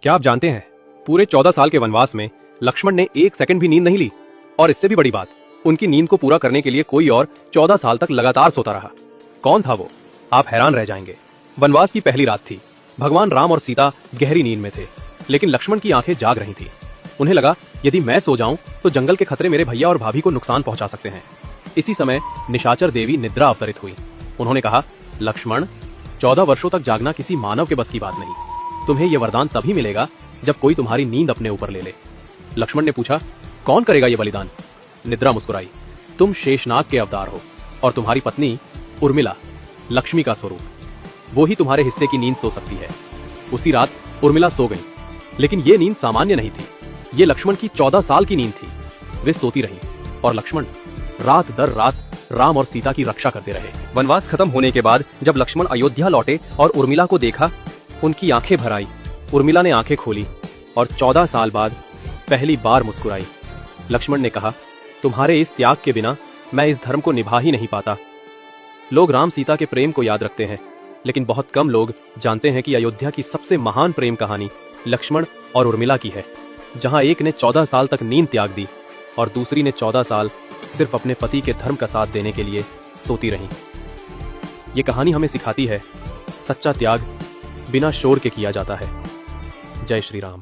क्या आप जानते हैं, पूरे 14 साल के वनवास में लक्ष्मण ने एक सेकंड भी नींद नहीं ली। और इससे भी बड़ी बात, उनकी नींद को पूरा करने के लिए कोई और 14 साल तक लगातार सोता रहा। कौन था वो? आप हैरान रह जाएंगे। वनवास की पहली रात थी। भगवान राम और सीता गहरी नींद में थे, लेकिन लक्ष्मण की आंखें जाग रही थी। उन्हें लगा, यदि मैं सो जाऊं तो जंगल के खतरे मेरे भैया और भाभी को नुकसान पहुंचा सकते हैं। इसी समय निशाचर देवी निद्रा अवतरित हुई। उन्होंने कहा, लक्ष्मण, 14 वर्षों तक जागना किसी मानव के बस की बात नहीं। तुम्हें यह वरदान तभी मिलेगा जब कोई तुम्हारी नींद अपने ऊपर ले ले। लक्ष्मण ने पूछा, कौन करेगा यह बलिदान? निद्रा मुस्कुराई, तुम शेषनाग के अवतार हो और तुम्हारी पत्नी उर्मिला लक्ष्मी का स्वरूप, वो ही तुम्हारे हिस्से की नींद सो सकती है। उसी रात उर्मिला सो गई, लेकिन ये नींद सामान्य नहीं थी। ये लक्ष्मण की 14 साल की नींद थी। वे सोती रहीं और लक्ष्मण रात दर रात राम और सीता की रक्षा करते रहे। वनवास खत्म होने के बाद जब लक्ष्मण अयोध्या लौटे और उर्मिला को देखा, उनकी आंखें भर आई। उर्मिला ने आंखें खोली और 14 साल बाद पहली बार मुस्कुराई। लक्ष्मण ने कहा, तुम्हारे इस त्याग के बिना मैं इस धर्म को निभा ही नहीं पाता। लोग राम सीता के प्रेम को याद रखते हैं, लेकिन बहुत कम लोग जानते हैं कि अयोध्या की सबसे महान प्रेम कहानी लक्ष्मण और उर्मिला की है, जहां एक ने 14 साल तक नींद त्याग दी और दूसरी ने 14 साल सिर्फ अपने पति के धर्म का साथ देने के लिए सोती रहीं। ये कहानी हमें सिखाती है, सच्चा त्याग बिना शोर के किया जाता है। जय श्री राम।